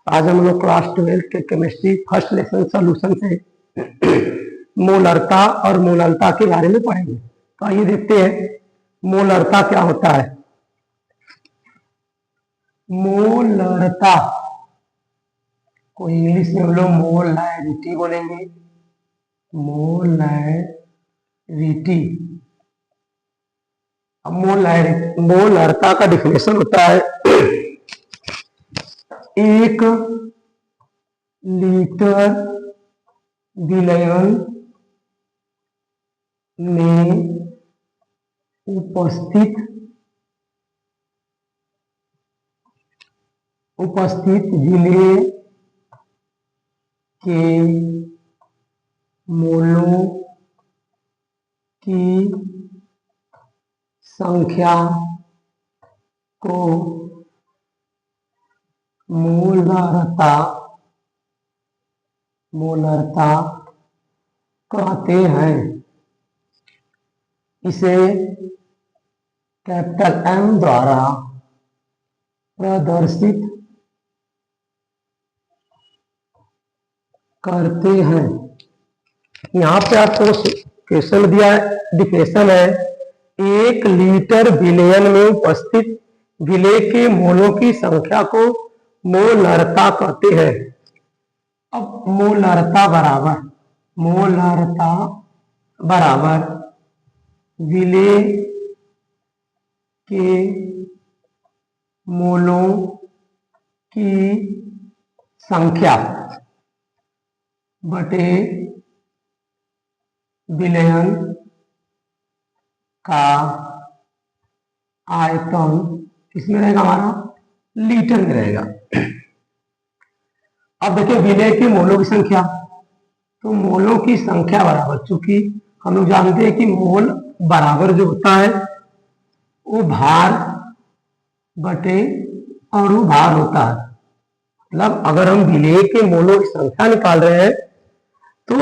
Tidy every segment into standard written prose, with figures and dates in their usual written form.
आज हम लोग क्लास 12 के केमिस्ट्री फर्स्ट लेसन सॉल्यूशन से मोलरता और मोलरता के बारे में पढ़ेंगे। तो आइए देखते हैं मोलरता क्या होता है। मोलरता को इंग्लिश में हम लोग मोलैरिटी बोलेंगे। मोलैरिटी। अब मोलरता का डिफिनेशन होता है 1 लीटर विलयन में उपस्थित विलेय के मोलों की संख्या को मोलरता कहते हैं। इसे कैपिटल M द्वारा प्रदर्शित करते हैं। यहाँ पे आपको क्वेश्चन दिया है, डिफिनेशन है 1 लीटर विलयन में उपस्थित विलेय के मोलों की संख्या को मोलरता कहते हैं। अब मोलरता बराबर विलेय के मोलों की संख्या बटे विलयन का आयतन किसमें रहेगा, हमारा लीटर में रहेगा। अब देखिए विलेय के मोलों की संख्या, तो मोलों की संख्या बराबर, चूंकि हम लोग जानते हैं कि मोल बराबर जो होता है वो भार बटे अणु भार होता है। मतलब अगर हम विलेय के मोलों की संख्या निकाल रहे हैं तो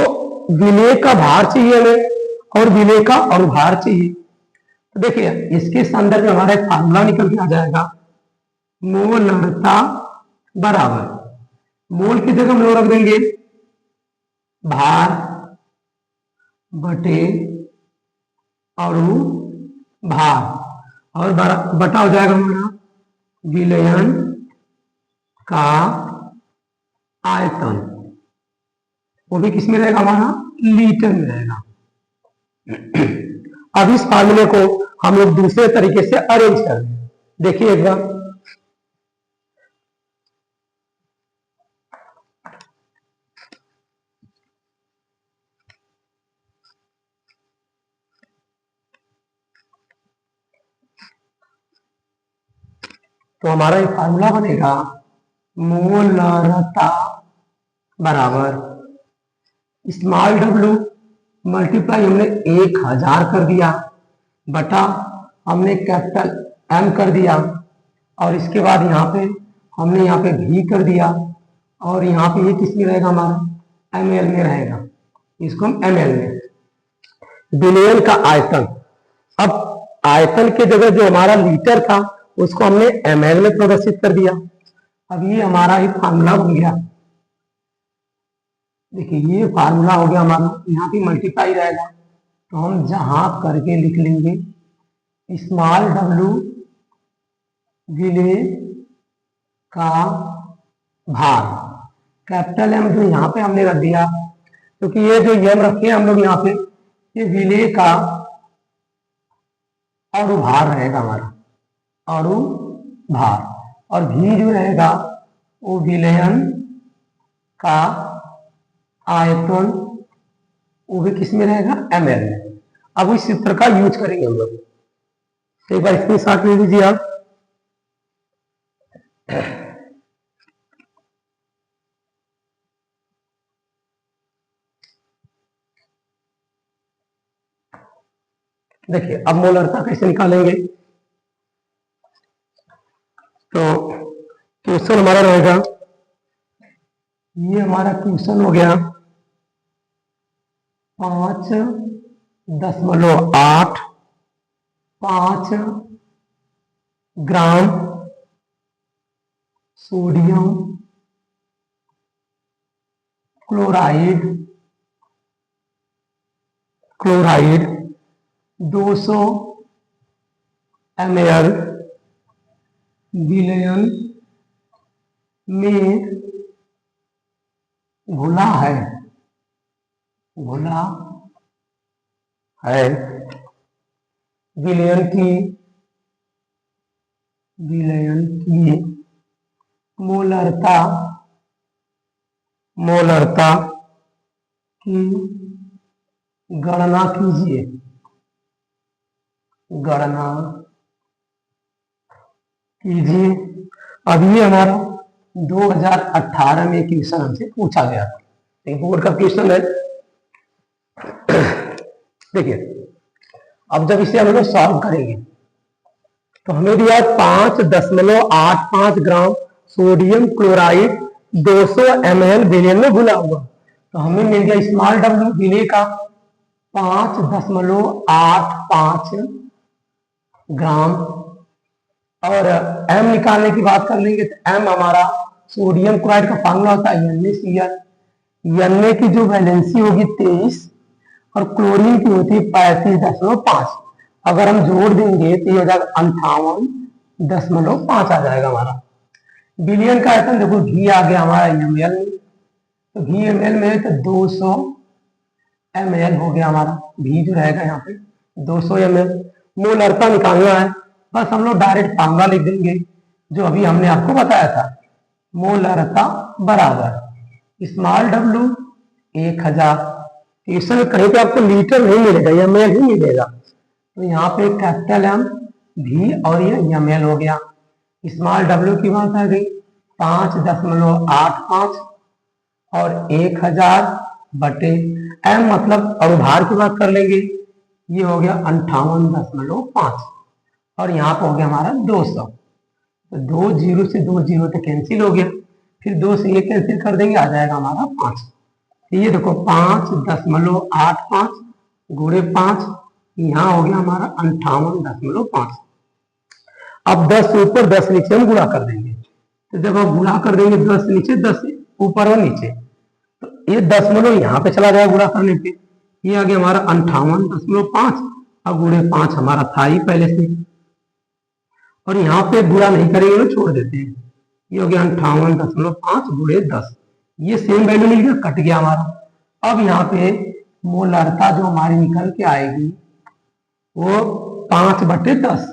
विलेय का भार चाहिए हमें और विलेय का अणुभार चाहिए। तो देखिए इसके संदर्भ में हमारा एक फार्मूला निकल के आ जाएगा, मोलरता बराबर मोल की जगह हम लोग रख देंगे भार बटे अणु भार और बटा हो जाएगा हमारा विलयन का आयतन, वो भी किसमें रहेगा, हमारा लीटर में रहेगा। अब इस फार्मूले को हम लोग दूसरे तरीके से अरेंज कर दें। देखिए एक बार, तो हमारा ये फार्मूला बनेगा मोलरता बराबर स्मॉल w मल्टीप्लाई हमने 1000 कर दिया बटा हमने कैपिटल M कर दिया और इसके बाद यहाँ पे हमने यहाँ पे V कर दिया और यहाँ पे ये किस में रहेगा, हमारा ml में रहेगा। इसको हम ml में विलयन का आयतन, अब आयतन के जगह जो हमारा लीटर था उसको हमने ml में प्रदर्शित कर दिया। अब ये हमारा एक फार्मूला बन गया। देखिए ये फार्मूला हो गया हमारा, यहाँ पे मल्टीप्लाई रहेगा तो हम जहां करके लिख लेंगे स्मॉल w विलेय का भार, कैपिटल M जो यहाँ पे हमने रख दिया, क्योंकि ये जो M रखे हम लोग यहाँ पे, ये विलेय का अणुभार रहेगा हमारा, अणुभार, और V जो रहेगा वो विलयन का आयतन, वो भी किसमें रहेगा, ml में। अब इस सूत्र का यूज करेंगे हम लोग। तो एक बार इसमें साथ ले लीजिए आप, देखिए अब मोलरता कैसे निकालेंगे। तो क्वेश्चन हमारा रहेगा, ये हमारा क्वेश्चन हो गया 5.85 gram sodium chloride chloride 200 ml विलयन में घुला है विलयन की मोलरता की गणना कीजिए। अब ये हमारा 2018 में क्वेश्चन हमसे पूछा गया था, बोर्ड का क्वेश्चन है। देखिए, अब जब इसे हम लोग सॉल्व करेंगे तो हमें दिया 5.85 ग्राम सोडियम क्लोराइड 200 ml विलयन में घुला हुआ, तो हमें मिल गया स्मॉल डब्ल्यू विलय का 5.85 ग्राम। और m निकालने की बात कर लेंगे तो m हमारा सोडियम क्लोराइड का फार्मूला होता है NaCl। Na की जो वैलेंसी होगी 23 और क्लोरीन की होती है 35.5। अगर हम जोड़ देंगे तो ये हो जाएगा 58.5 आ जाएगा हमारा। विलयन का आयतन देखो, घी आ गया हमारा ml में, तो घी ml में है तो 200 ml हो गया हमारा, घी जो रहेगा यहाँ पे 200 ml। मोलरता निकालना है, बस हम लोग डायरेक्ट फार्मूला लिख देंगे जो अभी हमने आपको बताया था। मोलरता बराबर स्मॉल डब्ल्यू 1000। इसमें कहीं पे आपको लीटर नहीं मिलेगा, ml ही मिलेगा, तो यहाँ पे कैपिटल M भी और ये ml हो गया। स्मॉल डब्ल्यू की बात आ गई 5.85 और 1000 बटे m, मतलब अनुभार की बात कर लेंगे, ये हो गया 58.5 और यहाँ पे हो गया हमारा 200। तो 2 0 से 2 0 तो कैंसिल हो गया, फिर 2 से 1 कैंसिल कर देंगे, आ जाएगा हमारा 5। तो ये देखो 5.85 गुणे 5, यहाँ हो गया हमारा 58.5। अब 10 ऊपर 10 नीचे हम गुणा कर देंगे, तो जब हम गुणा कर देंगे 10 नीचे 10 ऊपर और नीचे, तो ये 10 यहाँ पे चला जाएगा गुणा करने पे, ये आ गया हमारा 58.5 और गुणे 5 हमारा था ही पहले से, और यहाँ पे गुणा नहीं करेंगे तो छोड़ देते हैं, ये हो गया 58.5 गुणे 10, ये सेम वैल्यू मिल गया, कट गया हमारा। अब यहाँ पे मोलरता जो हमारी निकल के आएगी वो 5/10,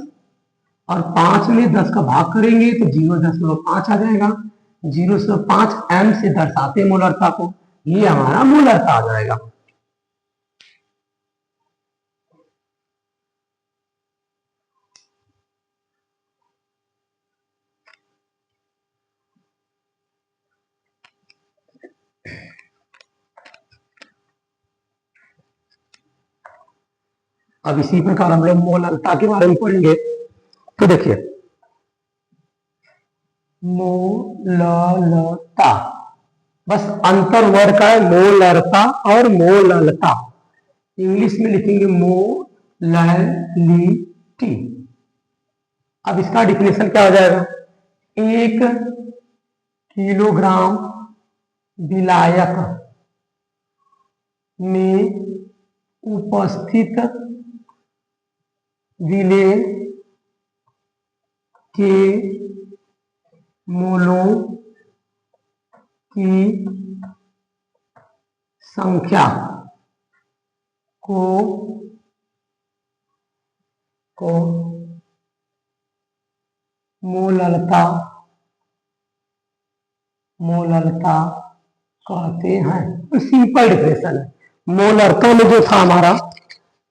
और 5 में 10 का भाग करेंगे तो 0.5 आ जाएगा। 0.5 m से दर्शाते मोलरता को, ये हमारा मोलरता आ जाएगा। अब इसी प्रकार हम लोग मोलरता के बारे में पढ़ेंगे। तो देखिए, मोलरता बस अंतर वर्ड का है, मोलरता और मोललता। इंग्लिश में लिखेंगे मोलैलिटी। अब इसका डिफिनेशन क्या हो जाएगा? 1 किलोग्राम विलायक में उपस्थित विलेय के मोलों की संख्या को मोललता कहते हैं। सिंपल डिफिनेशन है। मोलरता में जो था हमारा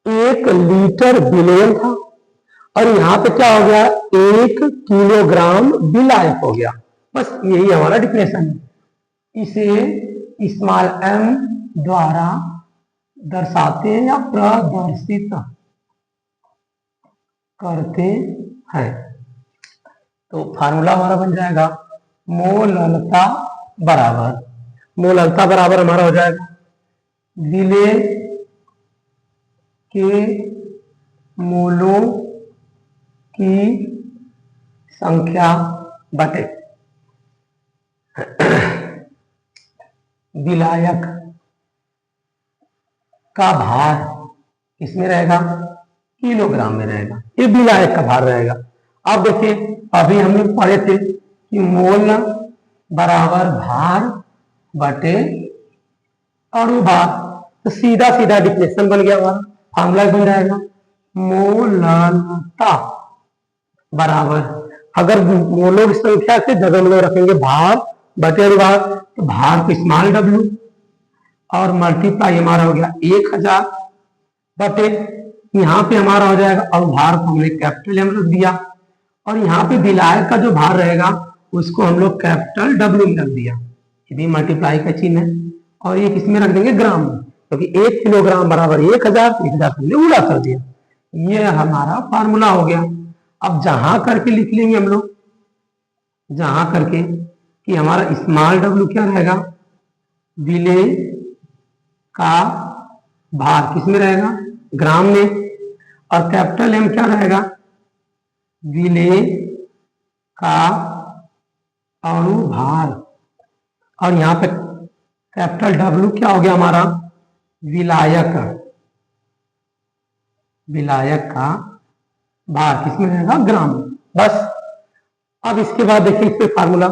1 लीटर विलयन था, और यहाँ पे क्या हो गया 1 किलोग्राम विलायक हो गया। बस यही हमारा डिफिनेशन है। इसे स्मॉल m द्वारा दर्शाते हैं या प्रदर्शित करते हैं। तो फार्मूला हमारा बन जाएगा मोललता बराबर हमारा हो जाएगा विलेय के मोलों की संख्या बटे विलायक का भार किसमें रहेगा, किलोग्राम में रहेगा। ये विलायक का भार रहेगा। अब देखिए अभी हमने पढ़े थे कि मोल बराबर भार बटे अणु भार, तो सीधा सीधा डिफिनेशन बन गया हमारा, फार्मूला बन जाएगा मोलता बराबर, अगर मोलों की संख्या से जगह में रखेंगे भार बटे अणु भार, तो भार को स्मॉल डब्ल्यू और मल्टीप्लाई हमारा हो गया 1000 बटे, यहाँ पे हमारा हो जाएगा और भार को हमने कैपिटल एम रख दिया, और यहाँ पे विलायक का जो भार रहेगा उसको हम लोग कैपिटल डब्ल्यू में रख दिया, ये मल्टीप्लाई का चिन्ह है, और ये किसमें रख देंगे, ग्राम में, क्योंकि तो 1 किलोग्राम बराबर 1000, 1000 हमने उड़ा कर दिया। ये हमारा फार्मूला हो गया। अब जहां करके लिख लेंगे हम लोग, जहां करके कि हमारा स्मॉल डब्ल्यू क्या रहेगा, विलेय का भार किसमें रहेगा, ग्राम में, और कैपिटल एम क्या रहेगा, विलेय का अणु भार, और यहाँ पे कैपिटल डब्ल्यू क्या हो गया हमारा, विलायक, विलायक का भार किसमें रहेगा, ग्राम में। बस अब इसके बाद देखिए इस पे फार्मूला,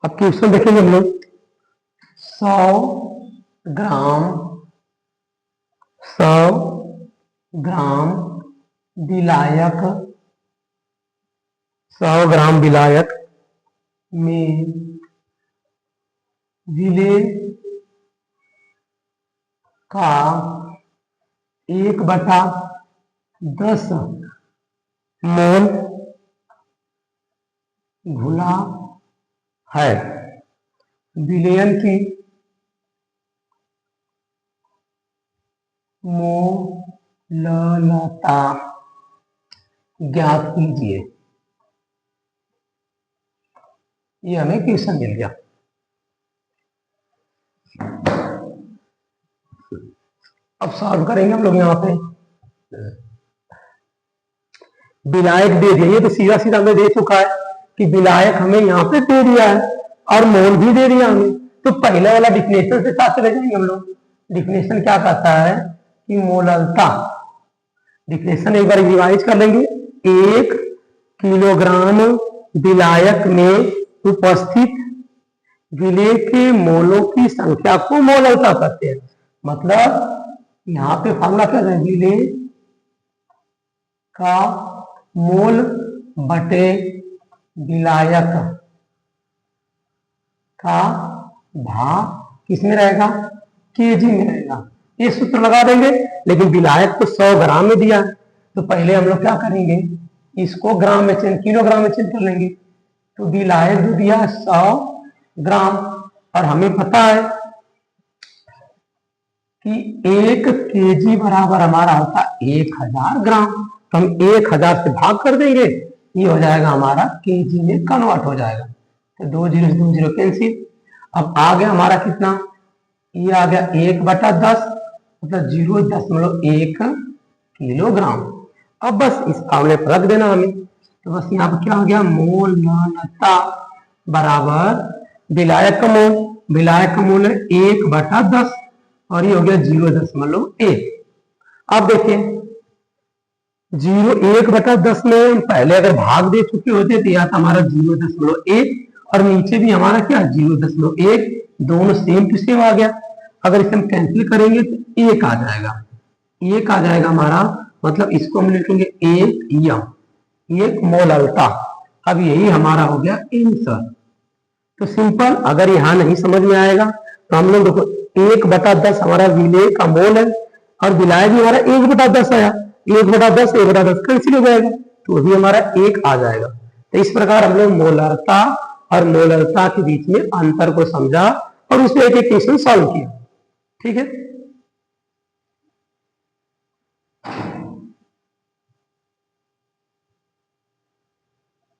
अब क्वेश्चन देखेंगे हम लोग, 100 ग्राम विलायक, 100 ग्राम विलायक में विलेय का 1/10 मोल घुला है, विलयन की मोललता ज्ञात कीजिए। ये हमें क्वेश्चन मिल गया। अब सॉल्व करेंगे हम लोग। यहाँ पे विलायक दे दिया, ये तो सीधा सीधा हमें दे चुका है कि विलायक हमें यहाँ पे दे दिया है और मोल भी दे दिया हमें, तो पहले वाला डिफिनेशन से साथ चले जाएंगे हम लोग। डिफिनेशन क्या कहता है कि मोललता, डिफिनेशन एक बार रिवाइज कर लेंगे, 1 किलोग्राम विलायक में उपस्थित विलेय के मोलों की संख्या को मोललता कहते हैं। मतलब यहाँ पे फार्मूला क्या है, विलेय का मोल बटे विलायक का भार किसमें रहेगा, केजी में रहेगा। ये सूत्र लगा देंगे, लेकिन विलायक को 100 ग्राम में दिया, तो पहले हम लोग क्या करेंगे, इसको ग्राम में चेंज, किलोग्राम में चेंज कर लेंगे। तो विलायक जो दिया 100 ग्राम, और हमें पता है कि 1 केजी बराबर हमारा होता है 1000 ग्राम, तो हम 1000 से भाग कर देंगे, ये हो जाएगा हमारा केजी में कन्वर्ट हो जाएगा। तो 2 0 से 2 0 कैंसिल। अब आ गया हमारा कितना, ये आ गया 1/10, मतलब 0.1 किलोग्राम। अब बस इस फार्मूले पर रख देना हमें, तो बस यहाँ पर क्या आ गया, मोललता बराबर विलायक का मोल, विलायक का मोल है 1/10 और ये हो गया 0.1। अब देखिए 1/10 में पहले अगर भाग दे चुके होते तो यहाँ हमारा 0.1 और नीचे भी हमारा क्या 0.1, दोनों सेम टू सेम आ गया। अगर इसे हम कैंसिल करेंगे तो 1 आ जाएगा, 1 आ जाएगा हमारा, मतलब इसको हम लिखेंगे 1 मोललता। अब यही हमारा हो गया आंसर। तो सिंपल, अगर यहाँ नहीं समझ में आएगा तो हम लोग देखो 1/10 हमारा विलेय का मोल है और विलायक भी हमारा 1/10 आया, 1/10 1/10 कैंसिल हो जाएगा, तो भी हमारा 1 आ जाएगा। तो इस प्रकार हम लोग मोलरता और मोललता के बीच में अंतर को समझा और उसमें एक क्वेश्चन सॉल्व किया। ठीक है।